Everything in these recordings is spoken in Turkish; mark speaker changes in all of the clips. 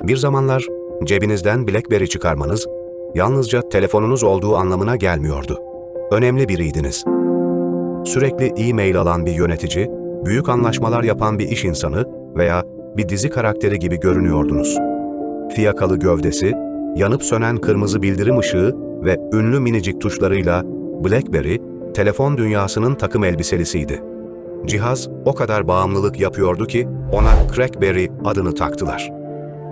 Speaker 1: Bir zamanlar cebinizden BlackBerry çıkarmanız yalnızca telefonunuz olduğu anlamına gelmiyordu. Önemli biriydiniz. Sürekli e-mail alan bir yönetici, büyük anlaşmalar yapan bir iş insanı veya bir dizi karakteri gibi görünüyordunuz. Fiyakalı gövdesi, yanıp sönen kırmızı bildirim ışığı ve ünlü minicik tuşlarıyla BlackBerry, telefon dünyasının takım elbiselisiydi. Cihaz o kadar bağımlılık yapıyordu ki ona Crackberry adını taktılar.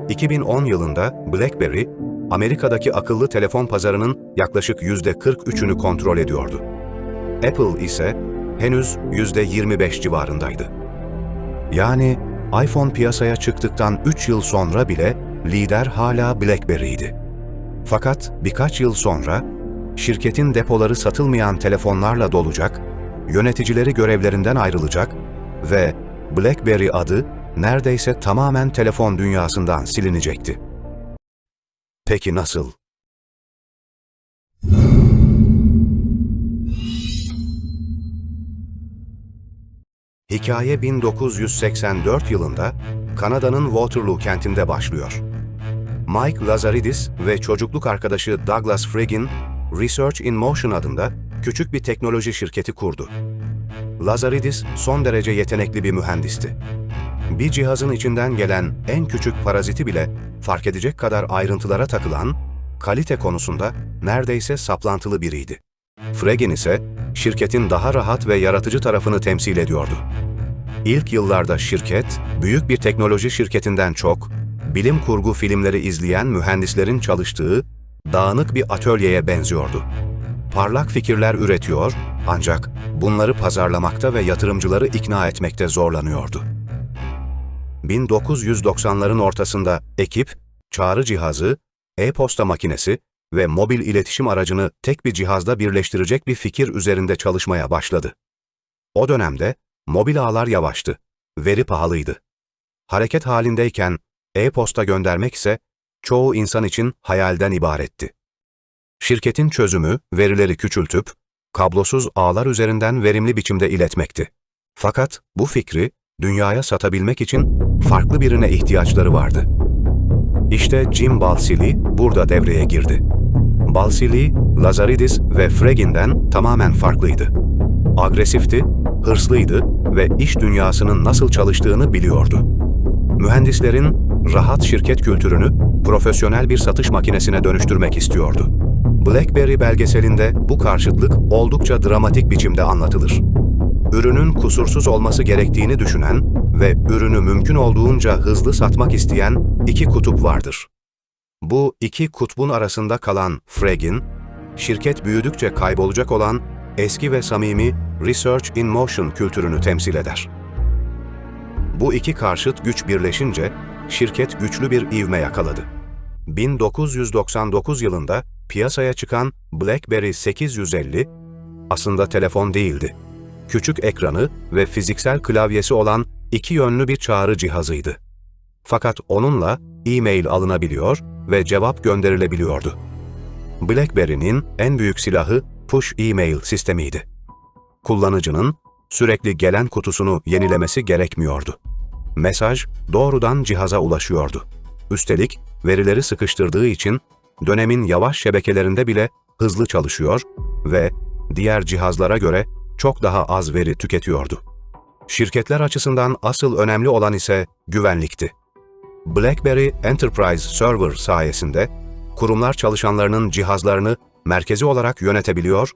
Speaker 1: 2010 yılında BlackBerry, Amerika'daki akıllı telefon pazarının yaklaşık %43'ünü kontrol ediyordu. Apple ise henüz %25 civarındaydı. Yani iPhone piyasaya çıktıktan 3 yıl sonra bile lider hala BlackBerry'ydi. Fakat birkaç yıl sonra şirketin depoları satılmayan telefonlarla dolacak, yöneticileri görevlerinden ayrılacak ve BlackBerry adı neredeyse tamamen telefon dünyasından silinecekti. Peki nasıl? Hikaye 1984 yılında Kanada'nın Waterloo kentinde başlıyor. Mike Lazaridis ve çocukluk arkadaşı Douglas Friggin, Research in Motion adında küçük bir teknoloji şirketi kurdu. Lazaridis son derece yetenekli bir mühendisti. Bir cihazın içinden gelen en küçük paraziti bile fark edecek kadar ayrıntılara takılan, kalite konusunda neredeyse saplantılı biriydi. Friggin ise şirketin daha rahat ve yaratıcı tarafını temsil ediyordu. İlk yıllarda şirket, büyük bir teknoloji şirketinden çok, bilim kurgu filmleri izleyen mühendislerin çalıştığı dağınık bir atölyeye benziyordu. Parlak fikirler üretiyor ancak bunları pazarlamakta ve yatırımcıları ikna etmekte zorlanıyordu. 1990'ların ortasında ekip, çağrı cihazı, e-posta makinesi ve mobil iletişim aracını tek bir cihazda birleştirecek bir fikir üzerinde çalışmaya başladı. O dönemde mobil ağlar yavaştı, veri pahalıydı. Hareket halindeyken e-posta göndermek ise çoğu insan için hayalden ibaretti. Şirketin çözümü verileri küçültüp kablosuz ağlar üzerinden verimli biçimde iletmekti. Fakat bu fikri dünyaya satabilmek için farklı birine ihtiyaçları vardı. İşte Jim Balsillie burada devreye girdi. Balsillie, Lazaridis ve Friggin'den tamamen farklıydı. Agresifti, hırslıydı ve iş dünyasının nasıl çalıştığını biliyordu. Mühendislerin rahat şirket kültürünü profesyonel bir satış makinesine dönüştürmek istiyordu. BlackBerry belgeselinde bu karşıtlık oldukça dramatik biçimde anlatılır. Ürünün kusursuz olması gerektiğini düşünen ve ürünü mümkün olduğunca hızlı satmak isteyen iki kutup vardır. Bu iki kutbun arasında kalan Friggin, şirket büyüdükçe kaybolacak olan eski ve samimi Research in Motion kültürünü temsil eder. Bu iki karşıt güç birleşince şirket güçlü bir ivme yakaladı. 1999 yılında piyasaya çıkan BlackBerry 850 aslında telefon değildi. Küçük ekranı ve fiziksel klavyesi olan iki yönlü bir çağrı cihazıydı. Fakat onunla e-mail alınabiliyor ve cevap gönderilebiliyordu. BlackBerry'nin en büyük silahı push e-mail sistemiydi. Kullanıcının sürekli gelen kutusunu yenilemesi gerekmiyordu. Mesaj doğrudan cihaza ulaşıyordu. Üstelik verileri sıkıştırdığı için dönemin yavaş şebekelerinde bile hızlı çalışıyor ve diğer cihazlara göre çok daha az veri tüketiyordu. Şirketler açısından asıl önemli olan ise güvenlikti. BlackBerry Enterprise Server sayesinde kurumlar çalışanlarının cihazlarını merkezi olarak yönetebiliyor,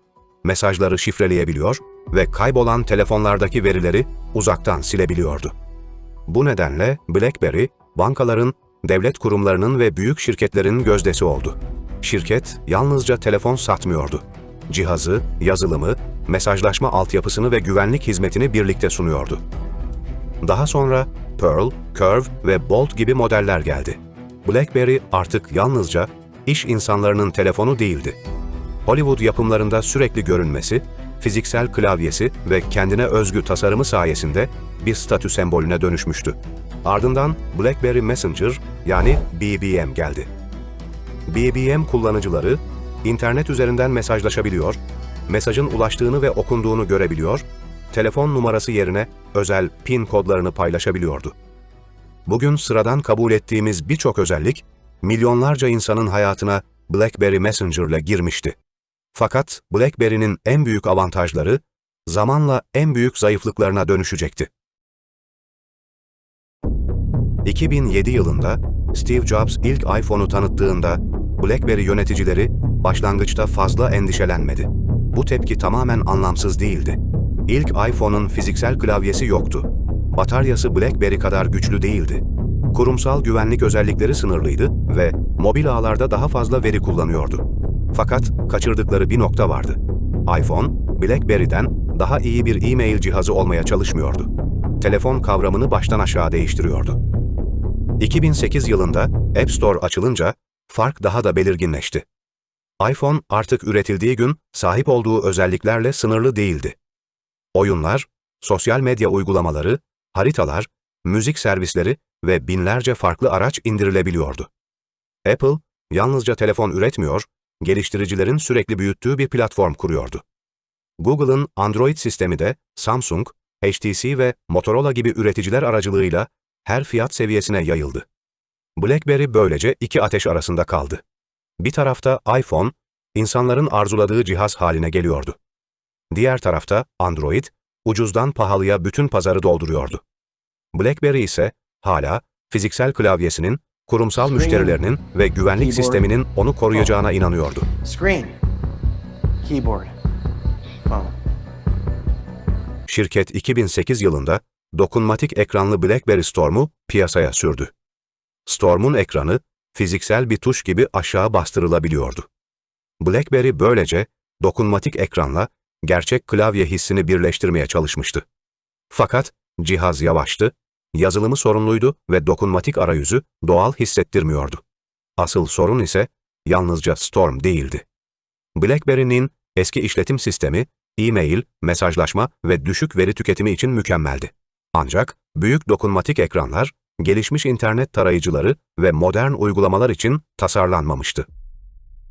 Speaker 1: mesajları şifreleyebiliyor ve kaybolan telefonlardaki verileri uzaktan silebiliyordu. Bu nedenle BlackBerry, bankaların, devlet kurumlarının ve büyük şirketlerin gözdesi oldu. Şirket yalnızca telefon satmıyordu. Cihazı, yazılımı, mesajlaşma altyapısını ve güvenlik hizmetini birlikte sunuyordu. Daha sonra Pearl, Curve ve Bolt gibi modeller geldi. BlackBerry artık yalnızca iş insanlarının telefonu değildi. Hollywood yapımlarında sürekli görünmesi, fiziksel klavyesi ve kendine özgü tasarımı sayesinde bir statü sembolüne dönüşmüştü. Ardından BlackBerry Messenger yani BBM geldi. BBM kullanıcıları internet üzerinden mesajlaşabiliyor, mesajın ulaştığını ve okunduğunu görebiliyor, telefon numarası yerine özel PIN kodlarını paylaşabiliyordu. Bugün sıradan kabul ettiğimiz birçok özellik, milyonlarca insanın hayatına BlackBerry Messenger'la girmişti. Fakat BlackBerry'nin en büyük avantajları, zamanla en büyük zayıflıklarına dönüşecekti. 2007 yılında Steve Jobs ilk iPhone'u tanıttığında BlackBerry yöneticileri başlangıçta fazla endişelenmedi. Bu tepki tamamen anlamsız değildi. İlk iPhone'un fiziksel klavyesi yoktu. Bataryası BlackBerry kadar güçlü değildi. Kurumsal güvenlik özellikleri sınırlıydı ve mobil ağlarda daha fazla veri kullanıyordu. Fakat kaçırdıkları bir nokta vardı. iPhone, BlackBerry'den daha iyi bir e-mail cihazı olmaya çalışmıyordu. Telefon kavramını baştan aşağı değiştiriyordu. 2008 yılında App Store açılınca fark daha da belirginleşti. iPhone artık üretildiği gün sahip olduğu özelliklerle sınırlı değildi. Oyunlar, sosyal medya uygulamaları, haritalar, müzik servisleri ve binlerce farklı araç indirilebiliyordu. Apple, yalnızca telefon üretmiyor, geliştiricilerin sürekli büyüttüğü bir platform kuruyordu. Google'ın Android sistemi de Samsung, HTC ve Motorola gibi üreticiler aracılığıyla her fiyat seviyesine yayıldı. BlackBerry böylece iki ateş arasında kaldı. Bir tarafta iPhone, insanların arzuladığı cihaz haline geliyordu. Diğer tarafta Android, ucuzdan pahalıya bütün pazarı dolduruyordu. BlackBerry ise hala fiziksel klavyesinin, kurumsal müşterilerinin ve güvenlik sisteminin onu koruyacağına inanıyordu.
Speaker 2: Screen, keyboard, phone.
Speaker 1: Şirket 2008 yılında dokunmatik ekranlı BlackBerry Storm'u piyasaya sürdü. Storm'un ekranı fiziksel bir tuş gibi aşağı bastırılabiliyordu. BlackBerry böylece dokunmatik ekranla gerçek klavye hissini birleştirmeye çalışmıştı. Fakat cihaz yavaştı, yazılımı sorunluydu ve dokunmatik arayüzü doğal hissettirmiyordu. Asıl sorun ise yalnızca Storm değildi. BlackBerry'nin eski işletim sistemi, e-mail, mesajlaşma ve düşük veri tüketimi için mükemmeldi. Ancak büyük dokunmatik ekranlar, gelişmiş internet tarayıcıları ve modern uygulamalar için tasarlanmamıştı.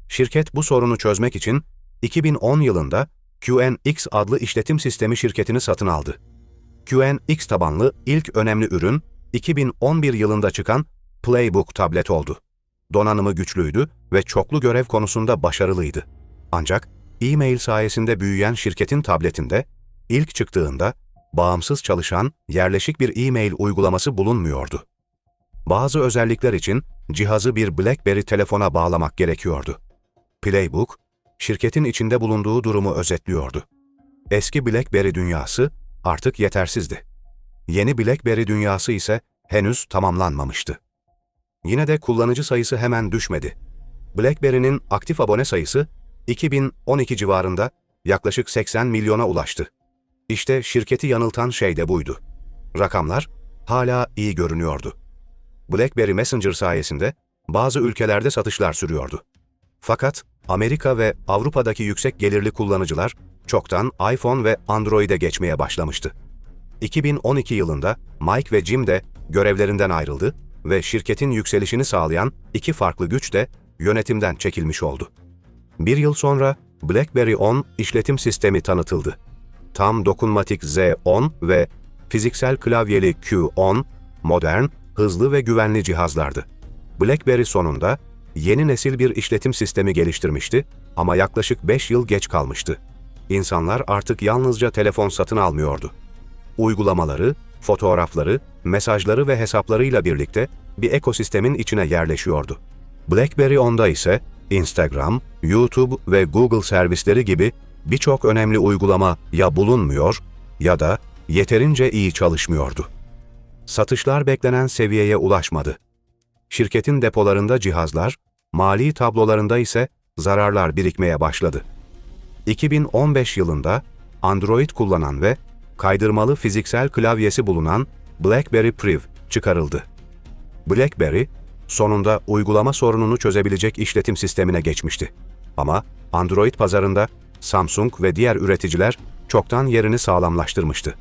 Speaker 1: Şirket bu sorunu çözmek için 2010 yılında QNX adlı işletim sistemi şirketini satın aldı. QNX tabanlı ilk önemli ürün 2011 yılında çıkan Playbook tablet oldu. Donanımı güçlüydü ve çoklu görev konusunda başarılıydı. Ancak e-mail sayesinde büyüyen şirketin tabletinde ilk çıktığında bağımsız çalışan yerleşik bir e-mail uygulaması bulunmuyordu. Bazı özellikler için cihazı bir BlackBerry telefona bağlamak gerekiyordu. Playbook, şirketin içinde bulunduğu durumu özetliyordu. Eski BlackBerry dünyası artık yetersizdi. Yeni BlackBerry dünyası ise henüz tamamlanmamıştı. Yine de kullanıcı sayısı hemen düşmedi. BlackBerry'nin aktif abone sayısı 2012 civarında yaklaşık 80 milyona ulaştı. İşte şirketi yanıltan şey de buydu. Rakamlar hala iyi görünüyordu. BlackBerry Messenger sayesinde bazı ülkelerde satışlar sürüyordu. Fakat Amerika ve Avrupa'daki yüksek gelirli kullanıcılar çoktan iPhone ve Android'e geçmeye başlamıştı. 2012 yılında Mike ve Jim de görevlerinden ayrıldı ve şirketin yükselişini sağlayan iki farklı güç de yönetimden çekilmiş oldu. Bir yıl sonra BlackBerry 10 işletim sistemi tanıtıldı. Tam dokunmatik Z10 ve fiziksel klavyeli Q10, modern, hızlı ve güvenli cihazlardı. BlackBerry sonunda yeni nesil bir işletim sistemi geliştirmişti ama yaklaşık 5 yıl geç kalmıştı. İnsanlar artık yalnızca telefon satın almıyordu. Uygulamaları, fotoğrafları, mesajları ve hesaplarıyla birlikte bir ekosistemin içine yerleşiyordu. BlackBerry 10'da ise Instagram, YouTube ve Google servisleri gibi birçok önemli uygulama ya bulunmuyor ya da yeterince iyi çalışmıyordu. Satışlar beklenen seviyeye ulaşmadı. Şirketin depolarında cihazlar, mali tablolarında ise zararlar birikmeye başladı. 2015 yılında Android kullanan ve kaydırmalı fiziksel klavyesi bulunan BlackBerry Priv çıkarıldı. BlackBerry, sonunda uygulama sorununu çözebilecek işletim sistemine geçmişti. Ama Android pazarında Samsung ve diğer üreticiler çoktan yerini sağlamlaştırmıştı.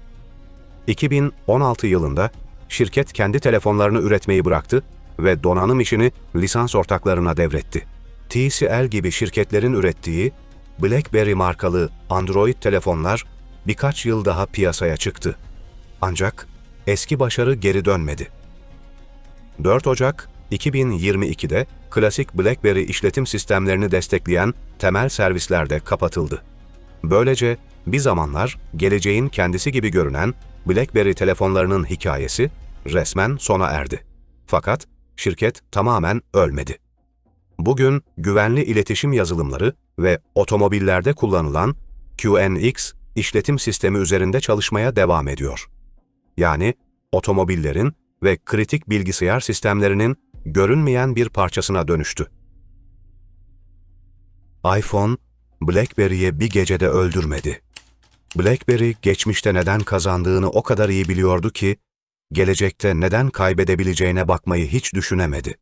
Speaker 1: 2016 yılında şirket kendi telefonlarını üretmeyi bıraktı ve donanım işini lisans ortaklarına devretti. TCL gibi şirketlerin ürettiği BlackBerry markalı Android telefonlar birkaç yıl daha piyasaya çıktı. Ancak eski başarı geri dönmedi. 4 Ocak 2022'de klasik BlackBerry işletim sistemlerini destekleyen temel servisler de kapatıldı. Böylece bir zamanlar geleceğin kendisi gibi görünen BlackBerry telefonlarının hikayesi resmen sona erdi. Fakat şirket tamamen ölmedi. Bugün güvenli iletişim yazılımları ve otomobillerde kullanılan QNX işletim sistemi üzerinde çalışmaya devam ediyor. Yani otomobillerin ve kritik bilgisayar sistemlerinin görünmeyen bir parçasına dönüştü. iPhone, BlackBerry'yi bir gecede öldürmedi. BlackBerry geçmişte neden kazandığını o kadar iyi biliyordu ki, gelecekte neden kaybedebileceğine bakmayı hiç düşünemedi.